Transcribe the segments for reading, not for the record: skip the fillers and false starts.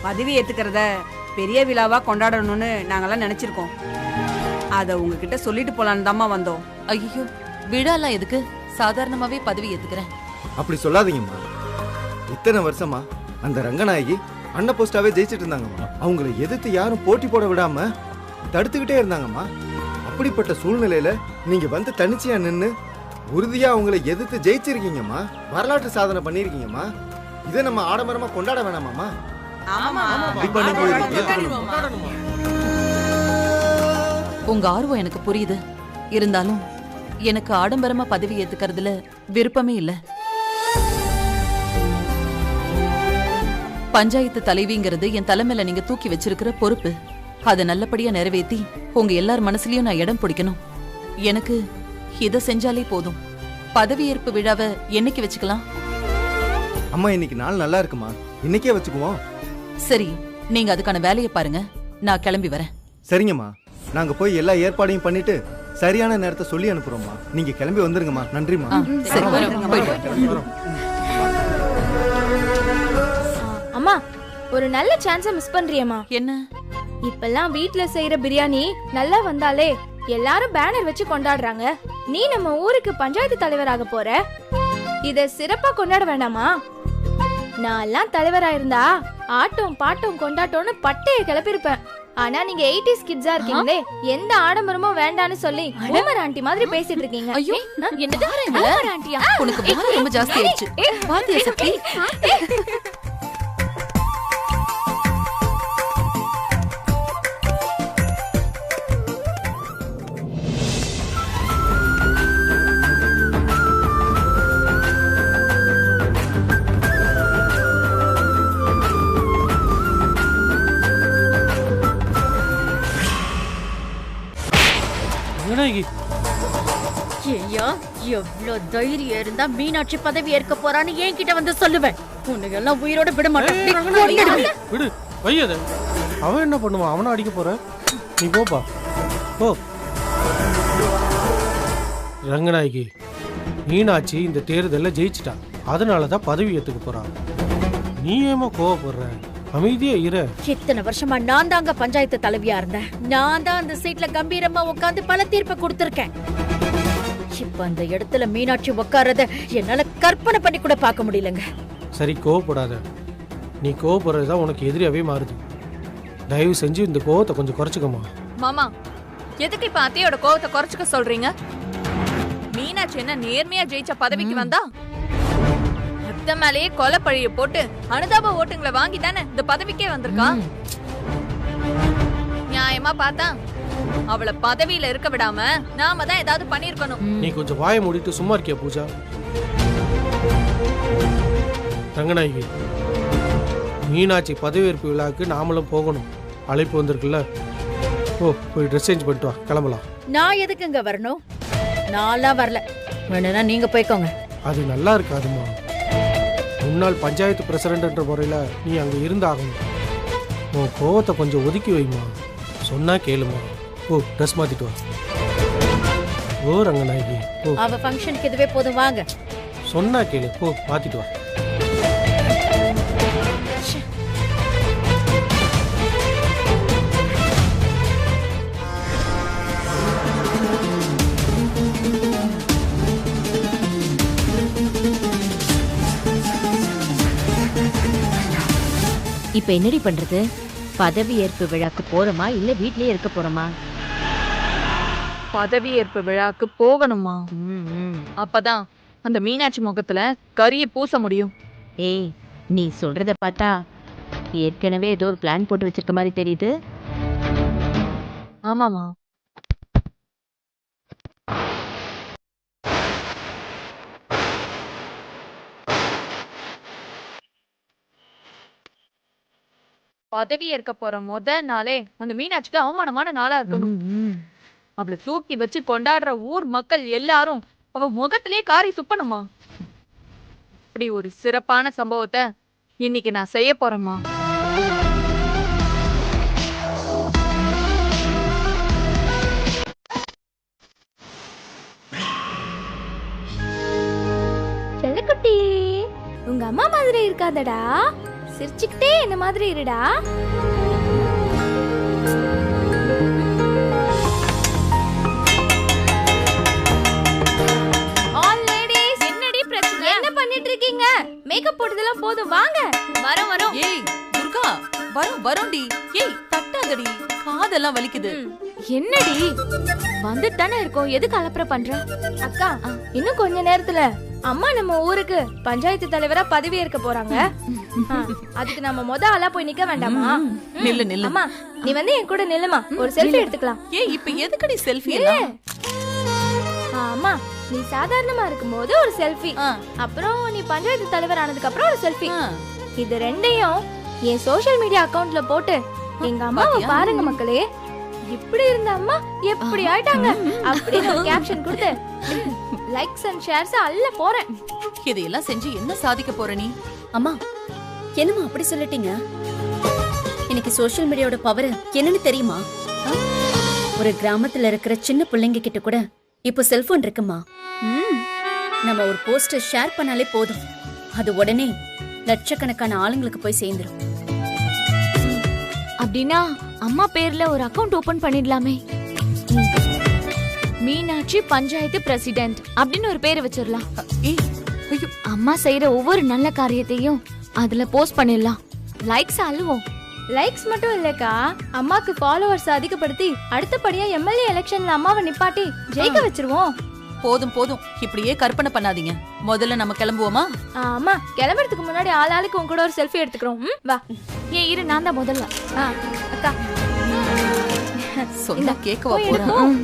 பதவி ஏத்துக்கிறத பெரிய விழாவா கொண்டாடணும்னு நாங்கெல்லாம் நினைச்சிருக்கோம். அத உங்ககிட்ட சொல்லிட்டு போலான்னு தாம்மா வந்தோம். ஐயோ, விழாலாம் எதுக்கு? சாதாரணமாவே பதவி ஏத்துக்கிறேன். அப்படி சொல்லாதீங்கம்மா. இத்தனை வருஷமா அந்த ரங்கநாயகி அண்ணன் போஸ்டாவே ஜெயிச்சிட்டு இருந்தாங்கம்மா. அவங்கள எதிர்த்து யாரும் போட்டி போட விடாம தடுத்துக்கிட்டே இருந்தாங்கம்மா. அப்படிப்பட்ட சூழ்நிலையில நீங்க வந்து தனிச்சையா நின்னு உறுதியா அவங்கள எதிர்த்து ஜெயிச்சிருக்கீங்கம்மா. வரலாற்று சாதனை பண்ணிருக்கீங்கம்மா. இதை நம்ம ஆடம்பரமா கொண்டாட வேணாமாமா? உங்க ஆர்வம் எனக்கு புரியுது. இருந்தாலும் எனக்கு ஆடம்பரமா பதவி ஏத்துக்கிறதுல விருப்பமே இல்ல. பஞ்சாயத்து தலைவிங்கிறது என் தலைமையில நீங்க தூக்கி வச்சிருக்கிற பொறுப்பு. அதை நல்லபடியா நிறைவேற்றி உங்க எல்லார் மனசுலயும் நான் இடம் பிடிக்கணும். எனக்கு இதை செஞ்சாலே போதும். பதவியேற்பு விழாவை என்னைக்கு வச்சுக்கலாம்? அம்மா, இன்னைக்கு நாள் நல்லா இருக்குமா, இன்னைக்கே வச்சுக்குவோம். சரி, நீங்க அதுக்கான வேலையை பாருங்க. நான் கிளம்பி வரேன். சரிங்கம்மா, நாங்க போய் எல்லா ஏற்பாடையும் பண்ணிட்டு சரியான நேரத்தை சொல்லி அனுப்புறோம்மா. நீங்க கிளம்பி வந்துருங்கம்மா. நன்றிம்மா. சரி, போயிட்டு. அம்மா, ஒரு நல்ல சான்ஸை மிஸ் பண்றியம்மா. என்ன? இப்பெல்லாம் வீட்ல செய்யற பிரியாணி நல்லா வந்தாலே எல்லாரும் பேனர் வச்சு கொண்டாடுறாங்க. நீ நம்ம ஊருக்கு பஞ்சாயத்து தலைவராக போற. இத சிறப்பா கொண்டாட வேண்டாமா? நான் எல்லாம் தலைவரா இருந்தா ஆட்டம் பாட்டம் கொண்டாட்டம்னு பட்டைய கிளப்பிருப்பேன். ஆனா நீங்க 80s கிட்ஸா இருக்கீங்களே, எந்த ஆடம்பரமும் வேண்டான்னு சொல்லி பூமர் ஆண்டி மாதிரி பேசிட்டு இருக்கீங்க. ஐயோ, என்னது பூமர் ஆண்டியா? உனக்கு பாரம் ரொம்ப ஜாஸ்தி ஆயிடுச்சு. பாத்தியா சக்தி? ஐயா, எவ்வளவு தைரியம் இருந்தா மீனாட்சி பதவி ஏற்க போறான்னு என்கிட்ட வந்து சொல்லுவேன். உன்னை எல்லாம் உயிரோட விட மாட்டேன். விடு, வையத. அவன் என்ன பண்ணுவான்? அவனை அடிக்க போற? நீ போப்பா, போ. ரங்கநாயகி, மீனாட்சி இந்த தேர்தலில் ஜெயிச்சிட்டா. அதனாலதான் பதவி ஏத்துக்க போறான். நீ ஏமா கோவப்படுற? அமைதியா இரு. இத்தனை வருஷமா நான் தாங்க பஞ்சாயத்து தலைவியா இருந்தேன். நான் தான் அந்த சீட்ல கம்பீரமா உட்காந்து பல தீர்ப்பை கொடுத்திருக்கேன். இப்ப அந்த இடத்துல மீனாட்சி உட்காரத என்னால கற்பனை பண்ணி கூட பார்க்க முடியலங்க. சரி, கோவப்படாத. நீ கோவப்படுறதுதான் உனக்கு எதிரியாவே மாறுது. தயவு செஞ்சு இந்த கோவத்தை கொஞ்சம் குறைச்சிக்கமா. மாமா, எதுக்கு இப்ப அத்தையோட கோவத்தை குறைச்சுக்க சொல்றீங்க? மீனாட்சி என்ன நேர்மையா ஜெயிச்ச பதவிக்கு வந்தா? அத்தை மேலேயே கொலை பழிய போட்டு அனுதாப ஓட்டுங்களை வாங்கி தானே இந்த பதவிக்கே வந்திருக்கா. நியாயமா பார்த்தா அவளை பதவியில இருக்க விடாம நாம தான் ஏதாவது பண்ணிருக்கணும். நீ கொஞ்சம் வாயை மூடிட்டு சும்மா இருக்கியா பூஜா? ரங்கநாயகி, மீனாட்சி பதவியேற்பு விழாவுக்கு நாமளும் போகணும். அழைப்பு வந்திருக்குல்ல. ஓ, போய் ட்ரெஸ் சேஞ்ச் பண்ணிட்டு வா, கிளம்பலாம். நான் எதுக்குங்க வரணும்? நான்லாம் வரல. வேணும்னா நீங்க போய்க்கோங்க. அது நல்லா இருக்காதுமா. முன்னாள் பஞ்சாயத்து பிரசிடென்ட்ன்ற முறையில நீ அங்க இருந்தாகணும். உன் கோவத்தை கொஞ்சம் ஒதுக்கி வைமா. சொன்னா கேளுமா. ஓ, ட்ரெஸ் மாத்திட்டு வா. ஓ ரங்கநாயகி, ஓ. அவ ஃபங்க்ஷனுக்கு இதுவே போதும், வாங்க. சொன்னா கேளு, போ, மாத்திட்டு வா. இப்ப என்னடி பண்றது? பதவி ஏற்பு விழாக்கு போறோமா இல்ல வீட்லயே இருக்க போறோமா? பதவியேற்பு விழாக்கு போகணுமா? அப்பதான் அந்த மீனாட்சி முகத்துல கரிய பூச முடியும். ஏய், நீ சொல்றத பார்த்தா ஏற்கனவே ஏதோ ஒரு பிளான் போட்டு வச்சிருக்க மாதிரி தெரியுது. ஆமாமா. பதவி ஏற்க போற நாளே அந்த மீனாட்சிக்கு அவமானமான நாளா இருக்கணும். அவளை தூக்கி வச்சு கொண்டாடுற ஊர் மக்கள் எல்லாரும் அவ முகத்திலேயே காரி துப்பணுமா? இப்படி ஒரு சிறப்பான சம்பவத்தை இன்னைக்கு நான் செய்ய போறேம்மா. செல்லக்குட்டி, உங்க அம்மா மாதிரி இருக்காதடா. சிரிச்சுக்கிட்டே என்ன மாதிரி இருடா. ஆல் லேடீஸ், என்னடி பிரச்சனை? என்ன பண்ணிட்டு இருக்கீங்க? மேக்கப் போட்டதெல்லாம் போதும், வாங்க. வரோம் வரோம். ஏய் துர்கா, வரோம்டி. ஏய் தட்டாதடி, காதெல்லாம் வலிக்குது. என்னடி வந்துட்டு தானே இருக்கோம், எதுக்கு அலப்பற பண்ற? அக்கா, இன்னும் கொஞ்ச நேரத்துல அம்மா நம்ம ஊருக்கு பஞ்சாயத்து தலைவரா பதவி ஏற்க போறாங்க. அதுக்கு நம்ம ஆளா போய் நிக்க வேண்டாமா? நில்லு. அம்மா, நீ வந்து என் கூட நில்லுமா, ஒரு செல்ஃபி எடுத்துக்கலாம். ஏய் இப்ப எதுக்குடி செல்ஃபி எல்லாம்? அம்மா, நீ சாதாரணமா இருக்கும்போது ஒரு செல்ஃபி, அப்புறம் நீ பஞ்சாயத்து தலைவர் ஆனதுக்கு அப்புறம் ஒரு செல்ஃபி. இது ரெண்டையும் என் சோஷியல் மீடியா அக்கவுண்ட்ல போட்டு எங்க அம்மாவை பாருங்க மக்களே, இப்படி இருந்த அம்மா எப்படி ஆயிட்டாங்க அப்படின்னு ஒரு கேப்ஷன் கொடுத்து லைக்ஸ் அண்ட் ஷேர்ஸ் அள்ள போறேன். இதையெல்லாம் செஞ்சு என்ன சாதிக்க போற நீ? அம்மா, என்னம்மா அப்படி சொல்லிட்டீங்க? எனக்கு சோஷியல் மீடியாவோட பவர் என்னன்னு தெரியுமா? ஒரு கிராமத்துல இருக்கிற சின்ன பிள்ளைங்க கிட்ட கூட இப்போ செல்போன் இருக்குமா. நம்ம ஒரு போஸ்டர் ஷேர் பண்ணாலே போதும், அது உடனே லட்சக்கணக்கான ஆளுங்களுக்கு போய் சேர்ந்துரும். அப்படின்னா அம்மா பேர்ல ஒரு அக்கவுண்ட் ஓபன் பண்ணிடலாமே. மீனாட்சி பஞ்சாயத்து பிரசிடென்ட் அப்படின்னு ஒரு பேரை வச்சிடலாம். அம்மா செய்யற ஒவ்வொரு நல்ல காரியத்தையும் அதுல போஸ்ட் பண்ணிடலாம். லைக்ஸ் அள்ளுவோம். லைக்ஸ் மட்டும் இல்லக்கா, அம்மாக்கு ஃபாலோவர்ஸ் அதிகப்படுத்தி அடுத்தபடியா எம்எல்ஏ எலெக்ஷன்ல அம்மாவை நிப்பாட்டி ஜெயிக்க வச்சிருவோம். போதும் இப்படியே கற்பனை பண்ணாதீங்க. முதல்ல நம்ம கிளம்புவோமா? அம்மா, கிளம்புறதுக்கு முன்னாடி ஆளாளுக்கு உன் கூட ஒரு செல்ஃபி எடுத்துக்கிறோம். வா. ஏன் இரு, நான் தான் முதல்ல. அக்கா சொன்னா கேக்கவா போறேன்.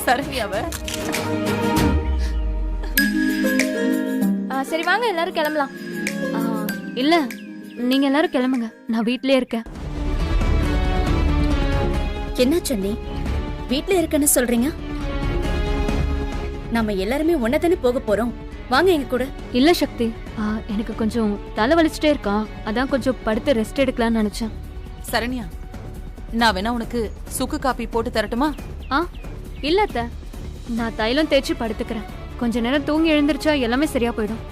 சரண்யாவ. சரி வாங்க, எல்லாரும் கிளம்பலாம். இல்ல, நீங்க எல்லாரும் கிளம்புங்க, நான் வீட்லயே இருக்கேன். என்ன சொன்னி, வீட்ல இருக்கன்னு சொல்றீங்க? நம்ம எல்லாருமே ஒன்னதானே போக போறோம், வாங்க எங்க கூட. இல்ல சக்தி, எனக்கு கொஞ்சம் தலை வலிச்சுட்டே இருக்கா, அதான் கொஞ்சம் படுத்து ரெஸ்ட் எடுக்கலாம்னு நினைச்சேன். சரண்யா, நான் வேணா உனக்கு சுக்கு காப்பி போட்டு தரட்டுமா? இல்ல அத்தை, நான் தைலம் தேய்ச்சி படுத்துக்கிறேன். கொஞ்ச நேரம் தூங்கி எழுந்திருச்சா எல்லாமே சரியா போயிடும்.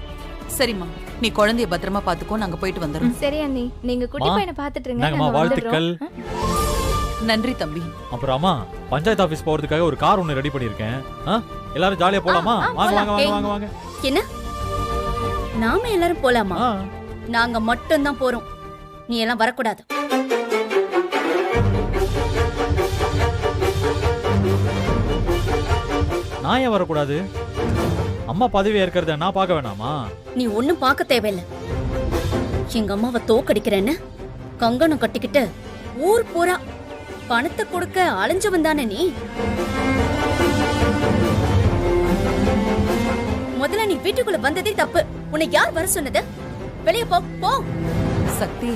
சரிம்மா, நீ குழந்தைய பத்திரமா பாத்துக்கோ, நாங்க போயிட்டு வந்துடுறோம். சரி அண்ணி, நீங்க குட்டி பையனை பாத்துட்டு இருங்க. நாங்கம்மா, வாழ்த்துக்கள். நன்றி தம்பி. அப்புறம் அம்மா, பஞ்சாயத்து ஆபீஸ் போறதுக்காக ஒரு கார் ஒன்னு ரெடி பண்ணிருக்கேன். எல்லாரும் ஜாலியா போலாமா? வாங்க வாங்க வாங்க வாங்க வாங்க. என்ன, நாம எல்லாரும் போலாமா? நாங்க மட்டும் தான் போறோம், நீ எல்லாம் வரக்கூடாது. நான் ஏன் வரக்கூடாது? அம்மா பதவி ஏற்கிறத நான் பார்க்க வேணாமா? நீ ஒண்ணும் பார்க்க தேவையில்ல. எங்க அம்மாவை தோக்கடிக்கிறேன்னு கங்கணம் கட்டிக்கிட்டு ஊர் பூரா பணத்தை கொடுக்க அலைஞ்சவன் தானே நீ. முதல்ல நீ வீட்டுக்குள்ள வந்ததே தப்பு. உன்னை யார் வர சொன்னது? வெளியே போ போ. சக்தி,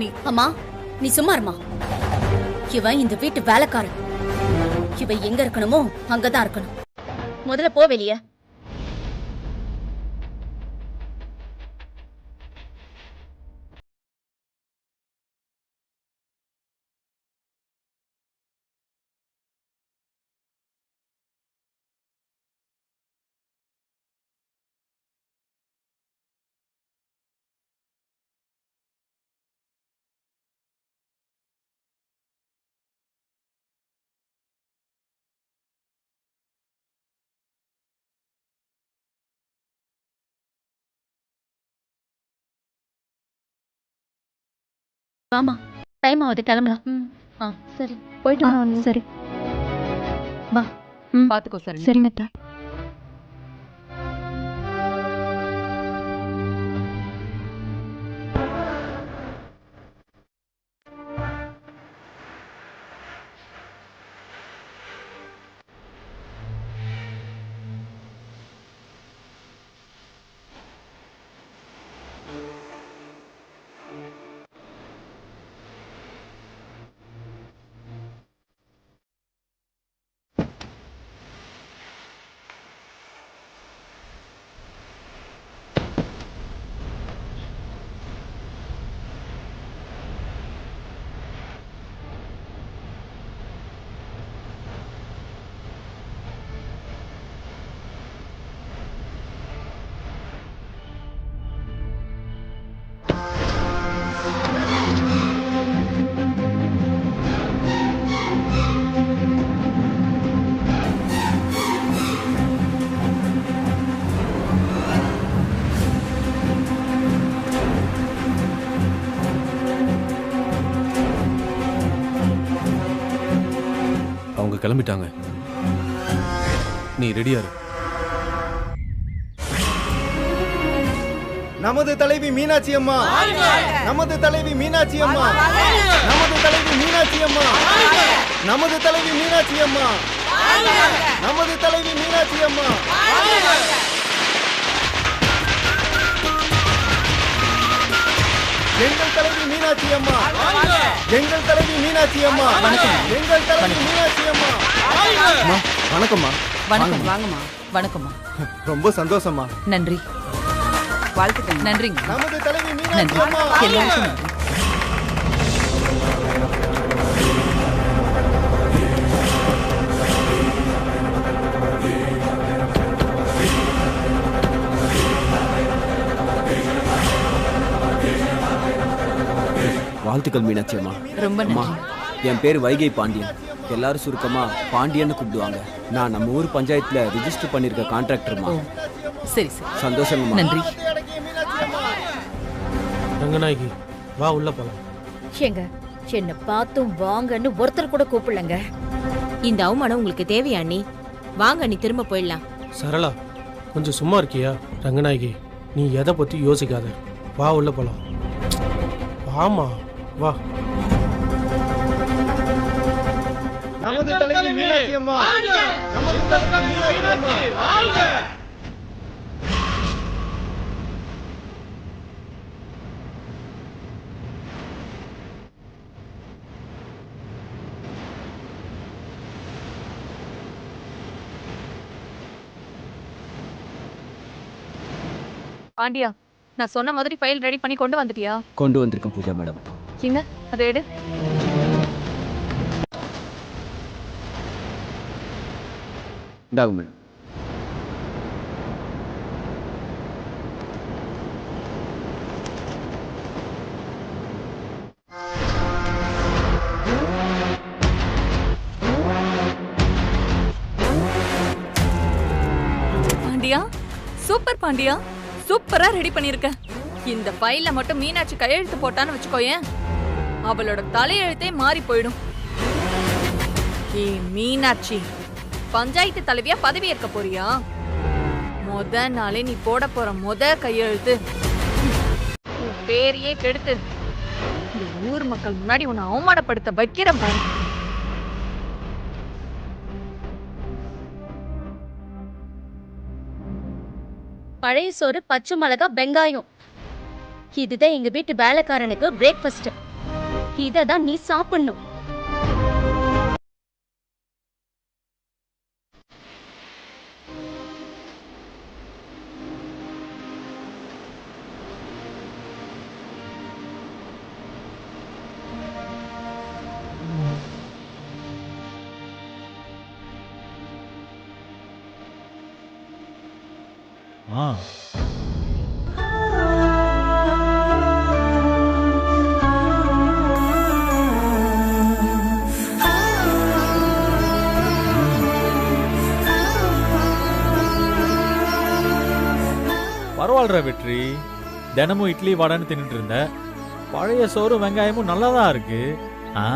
நீ. அம்மா, நீ சும்மா இருமா. இவன் இந்த வீட்டு வேலைக்காரன். இவ எங்க இருக்கணுமோ அங்கதான் இருக்கணும். முதல்ல போ வெளியே. ஆமா, டைம் ஆகுது, கிளம்பலாம். சரி, போயிட்டு சரி வா. பாத்துக்கோ சரண். சரிங்க அத்தை. கிளம்பிட்டாங்க. நீ ரெடியா இரு. நமது தலைவி மீனாட்சி அம்மா, நமது தலைவி மீனாட்சி அம்மா, நமது தலைவி மீனாட்சி அம்மா, நமது தலைவி மீனாட்சி அம்மா, நமது தலைவி மீனாட்சி அம்மா. எங்கள் தலைவி மீனாட்சி அம்மா, எங்கள் தலைவி மீனாட்சி அம்மா, எங்கள் தலைவி மீனாட்சி அம்மா. அம்மா, வணக்கம்மா. வணக்கம். வாங்கம்மா. வணக்கம்மா. ரொம்ப சந்தோஷம்மா. நன்றி. வாழ்த்துக்கள். நன்றிங்க. நமது தலைவி மீனாட்சி நன்றி. அம்மா. எல்லாருக்கும் நன்றி. வாழ்த்துக்கள் மீனாட்சி அம்மா. ரொம்ப அம்மா, நன்றி. என் பேர் வைகை பாண்டியன். எல்லாரும் சுருக்கமா பாண்டியன்னு கூப்பிடுவாங்க. நான் நம்ம ஊர் பஞ்சாயத்துல ரிஜிஸ்டர் பண்ணிருக்க கான்ட்ராக்டர்மா. சரி சரி. சந்தோஷங்கம்மா. நன்றி. ரங்கநாயகி, வா உள்ள போலாம். ஏங்க என்ன பார்த்தும் வாங்கன்னு ஒருத்தர் கூட கூப்பிடலங்க. இந்த அவமானம் உங்களுக்கு தேவையா அண்ணி? வாங்க அண்ணி, திரும்ப போயிடலாம். சரளா, கொஞ்சம் சும்மா இருக்கியா? ரங்கநாயகி, நீ எதை பத்தி யோசிக்காத. வா உள்ள போலாம். வாமா, வா. நமது தலைவி மீனாட்சி அம்மா, நமது தலைவி மீனாட்சி அம்மா. பாண்டியா, நான் சொன்ன மாதிரி ஃபைல் ரெடி பண்ணி கொண்டு வந்துட்டியா? கொண்டு வந்திருக்கேன் பூஜா மேடம். எங்க அதை எடு. இந்தாங்க மேடம். பாண்டியா, சூப்பர் பாண்டியா, சூப்பரா ரெடி பண்ணிருக்க. இந்த ஃபைல்ல மட்டும் மீனாட்சி கையெழுத்து போட்டான்னு வச்சுக்கோயேன், அவளோட தலையெழுத்தே மாறி போயிடும். மீனாட்சி, பஞ்சாயத்து தலைவியா பதவி ஏற்க போறியா? முத நாளே நீ போட போற கையெழுத்து உன் பேரையே கெடுத்து இந்த ஊர் மக்கள் முன்னாடி உன்னை அவமானப்படுத்த வைக்கிறேன் பாரு. பழைய சோறு, பச்சை மிளகா, வெங்காயம். இதுதான் எங்க வீட்டு வேலைக்காரனுக்கு பிரேக்ஃபாஸ்ட். இதை தான் நீ சாப்பிடணும். ஆ, பரவாயில்ல வெற்றி. தினமும் இட்லி வடைன்னு தின்னுட்டு இருந்த, பழைய சோறும் வெங்காயமும் நல்லாதான் இருக்கு. ஆ,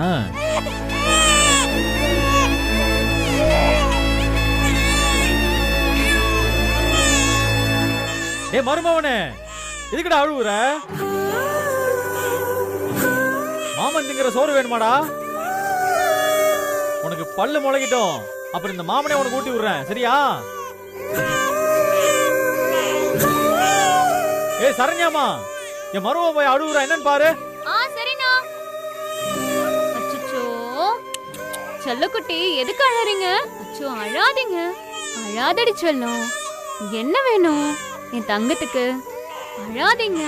ஏ மருமவனே, எதுக்குடா அழுவுற? மாமன் திங்கிற சோறு வேணுமாடா? உனக்கு பல்லு முளைக்கிட்டோம், அப்புறம் இந்த மாமனே உனக்கு ஊட்டி விடுறேன், சரியா? ஏ சரண்யாமா, என் மரும போய் அழுவுற, என்னன்னு பாரு. சரிண்ணா. அச்சோ, செல்லக்குட்டி எதுக்கு அழறீங்க? அச்சோ அழாதீங்க, அழாதடி செல்லம். என்ன வேணும் என் தங்கத்துக்கு? அழாதீங்க.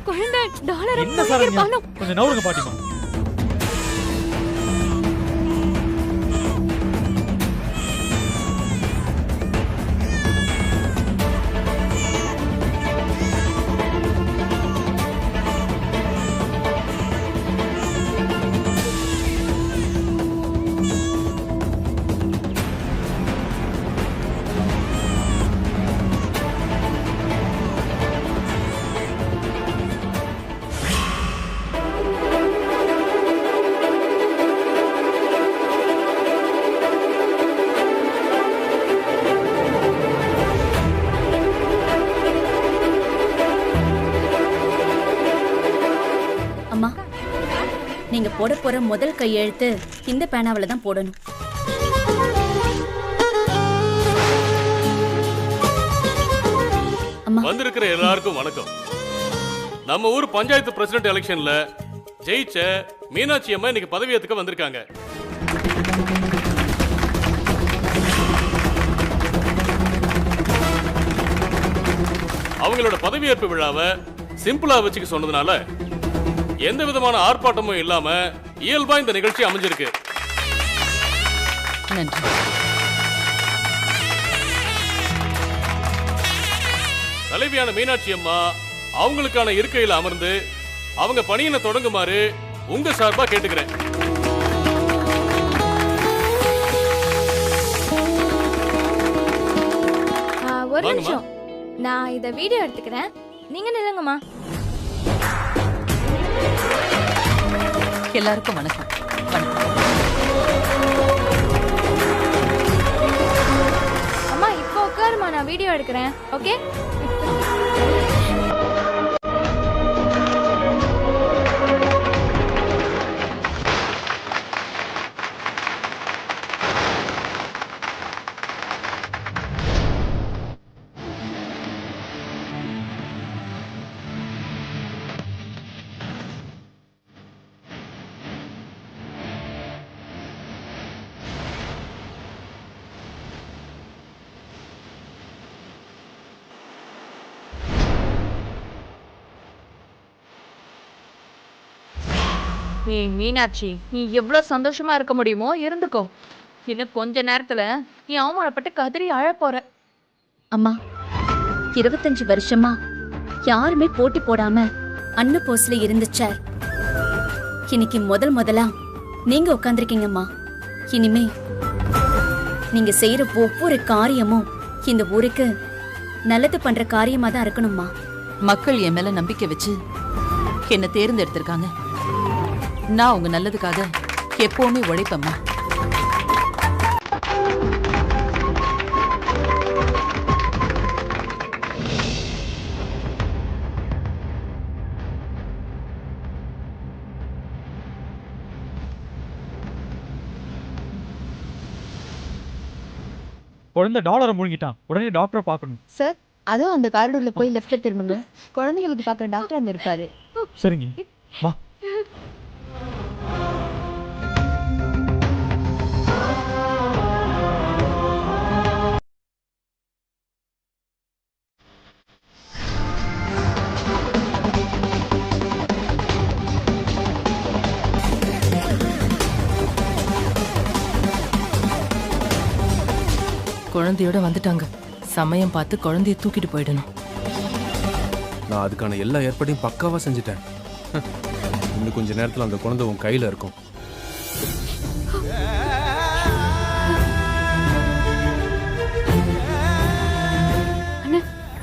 குழந்தை டாலர் என்ன சரண்யா கொஞ்சம் நவுருங்க பாட்டிமா. நீங்க போட போற முதல் கையெழுத்து இந்த பேனாவில தான் போடணும். வந்திருக்கிற எல்லாருக்கும் வணக்கம். நம்ம ஊர் பஞ்சாயத்து பிரசிடென்ட் எலெக்ஷன்ல ஜெயிச்ச மீனாட்சி அம்மா இன்னைக்கு பதவியேத்துக்க வந்திருக்காங்க. அவங்களோட பதவியேற்பு விழாவை சிம்பிளா வச்சுக்க சொன்னதுனால எந்த விதமான ஆர்ப்பாட்டமும் இல்லாம இயல்பா இந்த நிகழ்ச்சி அமைஞ்சிருக்கு. தலைவியான மீனாட்சி அம்மா அவங்களுக்கான இருக்கையில் அமர்ந்து அவங்க பணியினை தொடங்குமாறு உங்க சார்பா கேட்டுக்கிறேன். ஒரு நிமிஷம், நான் இத வீடியோ எடுத்துக்கிறேன், நீங்க நில்லுங்கம்மா. எல்லாருக்கும் வணக்கம். அம்மா இப்போ உட்காருமா, நான் வீடியோ எடுக்கிறேன். ஓகே. மீனாட்சி, நீ எவ்வளவு சந்தோஷமா இருக்க முடியுமோ இருந்துக்கோ. இன்னும் கொஞ்ச நேரத்துல நீ அவமானப்பட்டு கதறி அழ போற. அம்மா, 25 வருஷமா யாருமே போட்டி போடாம அன்ன போஸ்ல இருந்துச்சார். இன்னைக்கு முதலா நீங்க உட்கார்ந்துருக்கீங்கம்மா. இனிமே நீங்க செய்யற ஒவ்வொரு காரியமும் இந்த ஊருக்கு நல்லது பண்ற காரியமா தான் இருக்கணும்மா. மக்கள் என் மேல நம்பிக்கை வச்சு என்ன தேர்ந்தெடுத்திருக்காங்க. நான் உங்க நல்லதுக்காக எப்பவுமே உழைப்பம்மா. குழந்தை டாலரை முழுங்கிட்டான், உடனே டாக்டரை பார்க்கணும். சார், அதுவும் அந்த காரிடோர்ல போய் லெஃப்ட்ல திரும்புங்க. குழந்தைகளுக்கு பார்க்குற டாக்டர் அங்க இருப்பாரு. சரிங்க, வா. குழந்தையோட வந்துட்டாங்க. சமயம் பார்த்து குழந்தைய தூக்கிட்டு போயிடணும். நான் அதுக்கான எல்லா ஏற்பாடையும் பக்காவா செஞ்சுட்டேன். இன்னும் கொஞ்ச நேரத்துல அந்த குழந்தை உன் கையில இருக்கும். அண்ணா,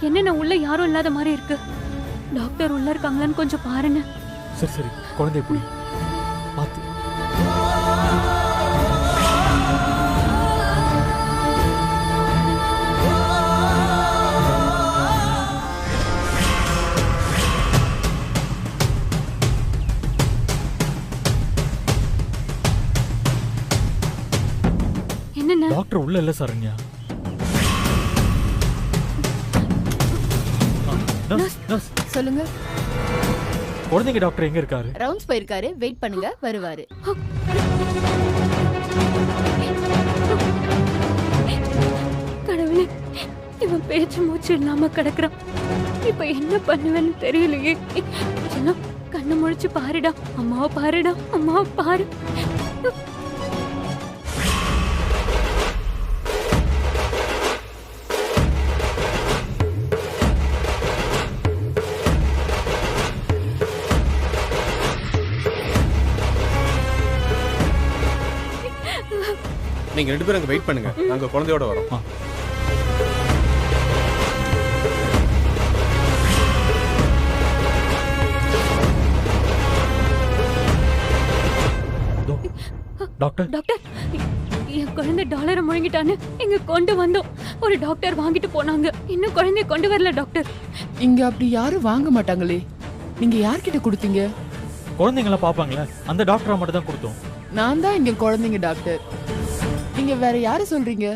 என்ன உள்ள யாரும் இல்லாத மாதிரி இருக்கு. டாக்டர் உள்ள இருக்காங்களான்னு கொஞ்சம் பாருங்க. சரி சரி, குழந்தைய புடி பார்த்து. டாக்டர் உள்ள இல்ல சரண்யா. சொல்லுங்க. குழந்தைங்க டாக்டர் எங்க இருக்காரு? ரவுண்ட்ஸ் போயிருக்காரு, வெயிட் பண்ணுங்க, வருவாரு. கடவுளே, இவன் பேச்சு மூச்சு இல்லாம கிடக்குறான். இப்ப என்ன பண்ணுவேன்னு தெரியலையே. கண்ணை முழிச்சு பாருடா, அம்மாவை பாருடா, அம்மாவை பாரு. நீங்க 2 பேரும் அங்க வெயிட் பண்ணுங்க, நாங்க குழந்தையோட வரோம். டாக்டர் டாக்டர், என் குழந்தை டாலரை முழுங்கிட்டான்னு இங்க கொண்டு வந்தோம். ஒரு டாக்டர் வாங்கிட்டு போனாங்க. இன்னும் குழந்தைய கொண்டு வரல டாக்டர். இங்க அப்படி யாரும் வாங்க மாட்டாங்களே. நீங்க யார்கிட்ட கொடுத்தீங்க? குழந்தைங்கள பாப்பாங்களே, அந்த டாக்டரா மட்டும் தான் கொடுத்தோம். நான் தான் இங்க குழந்தைங்க டாக்டர். நீங்க வேற யாரு சொல்றீங்க?